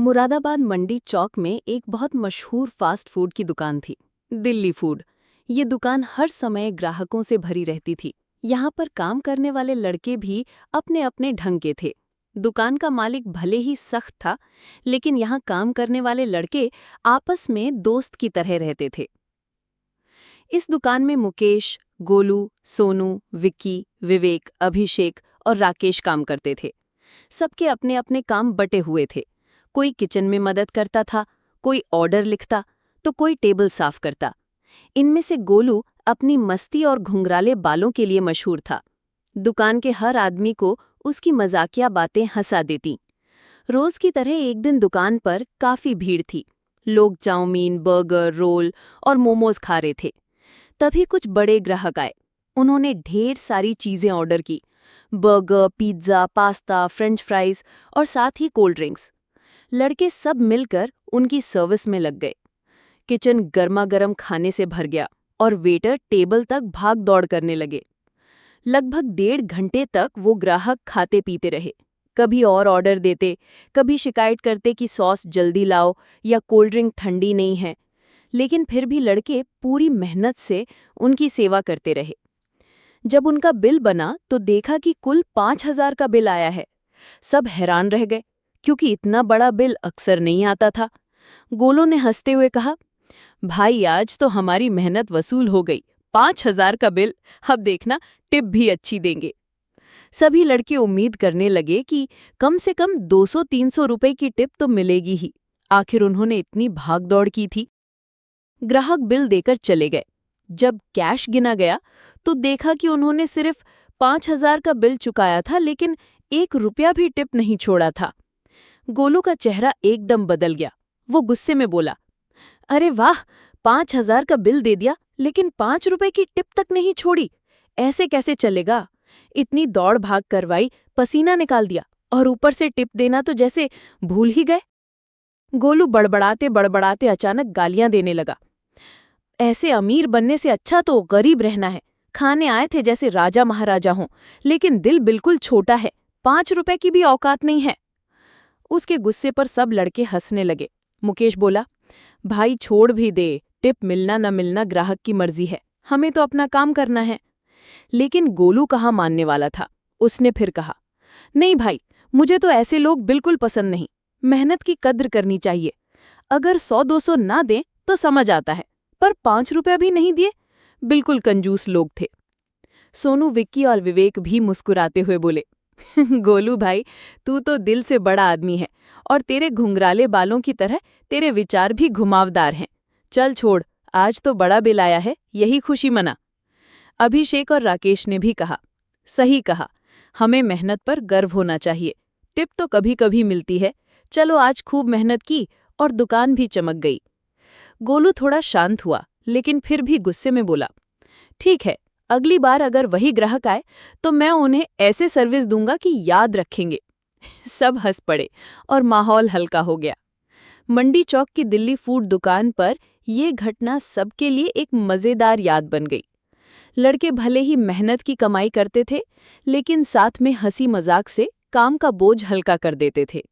मुरादाबाद मंडी चौक में एक बहुत मशहूर फास्ट फूड की दुकान थी, दिल्ली फूड। ये दुकान हर समय ग्राहकों से भरी रहती थी। यहाँ पर काम करने वाले लड़के भी अपने अपने ढंग के थे। दुकान का मालिक भले ही सख्त था, लेकिन यहाँ काम करने वाले लड़के आपस में दोस्त की तरह रहते थे। इस दुकान में मुकेश, गोलू, सोनू, विक्की, विवेक, अभिषेक और राकेश काम करते थे। सबके अपने अपने काम बटे हुए थे। कोई किचन में मदद करता था, कोई ऑर्डर लिखता, तो कोई टेबल साफ करता। इनमें से गोलू अपनी मस्ती और घुंघराले बालों के लिए मशहूर था। दुकान के हर आदमी को उसकी मजाकिया बातें हंसा देती। रोज की तरह एक दिन दुकान पर काफी भीड़ थी। लोग चाउमीन, बर्गर, रोल और मोमोज खा रहे थे। तभी कुछ बड़े ग्राहक आए। उन्होंने ढेर सारी चीजें ऑर्डर की, burger, pizza, pasta, French fries और साथ ही कोल्ड ड्रिंक्स। लड़के सब मिलकर उनकी सर्विस में लग गए। किचन गर्मा गर्म खाने से भर गया और वेटर टेबल तक भाग दौड़ करने लगे। लगभग 1.5 घंटे तक वो ग्राहक खाते पीते रहे। कभी और ऑर्डर देते, कभी शिकायत करते कि सॉस जल्दी लाओ या कोल्ड ड्रिंक ठंडी नहीं है। लेकिन फिर भी लड़के पूरी मेहनत से उनकी सेवा करते रहे। जब उनका बिल बना तो देखा कि कुल 5,000 का बिल आया है। सब हैरान रह गए, क्योंकि इतना बड़ा बिल अक्सर नहीं आता था। गोलू ने हंसते हुए कहा, भाई आज तो हमारी मेहनत वसूल हो गई। 5,000 का बिल, अब देखना टिप भी अच्छी देंगे। सभी लड़के उम्मीद करने लगे कि कम से कम 200-300 रुपए की टिप तो मिलेगी ही। आखिर उन्होंने इतनी भागदौड़ की थी। ग्राहक बिल देकर चले गए। जब कैश गिना गया तो देखा कि उन्होंने सिर्फ 5,000 का बिल चुकाया था, लेकिन 1 रुपया भी टिप नहीं छोड़ा था। गोलू का चेहरा एकदम बदल गया। वो गुस्से में बोला, अरे वाह, 5,000 का बिल दे दिया लेकिन 5 रुपए की टिप तक नहीं छोड़ी। ऐसे कैसे चलेगा? इतनी दौड़ भाग करवाई, पसीना निकाल दिया और ऊपर से टिप देना तो जैसे भूल ही गए। गोलू बड़बड़ाते बड़बड़ाते अचानक गालियां देने लगा। ऐसे अमीर बनने से अच्छा तो गरीब रहना है। खाने आए थे जैसे राजा महाराजा हों, लेकिन दिल बिल्कुल छोटा है। 5 रुपए की भी औकात नहीं है। उसके गुस्से पर सब लड़के हंसने लगे। मुकेश बोला, भाई छोड़ भी दे, टिप मिलना न मिलना ग्राहक की मर्जी है, हमें तो अपना काम करना है। लेकिन गोलू कहाँ मानने वाला था। उसने फिर कहा, नहीं भाई, मुझे तो ऐसे लोग बिल्कुल पसंद नहीं। मेहनत की कद्र करनी चाहिए। अगर 100-200 ना दें तो समझ आता है, पर 5 रुपया भी नहीं दिए, बिल्कुल कंजूस लोग थे। सोनू, विक्की और विवेक भी मुस्कुराते हुए बोले, गोलू भाई, तू तो दिल से बड़ा आदमी है और तेरे घुंघराले बालों की तरह तेरे विचार भी घुमावदार हैं। चल छोड़, आज तो बड़ा बिल आया है, यही खुशी मना। अभिषेक और राकेश ने भी कहा, सही कहा, हमें मेहनत पर गर्व होना चाहिए। टिप तो कभी कभी मिलती है। चलो आज खूब मेहनत की और दुकान भी चमक गई। गोलू थोड़ा शांत हुआ, लेकिन फिर भी गुस्से में बोला, ठीक है, अगली बार अगर वही ग्राहक आए तो मैं उन्हें ऐसे सर्विस दूंगा कि याद रखेंगे। सब हंस पड़े और माहौल हल्का हो गया। मंडी चौक की दिल्ली फूड दुकान पर यह घटना सबके लिए एक मजेदार याद बन गई। लड़के भले ही मेहनत की कमाई करते थे, लेकिन साथ में हंसी मजाक से काम का बोझ हल्का कर देते थे।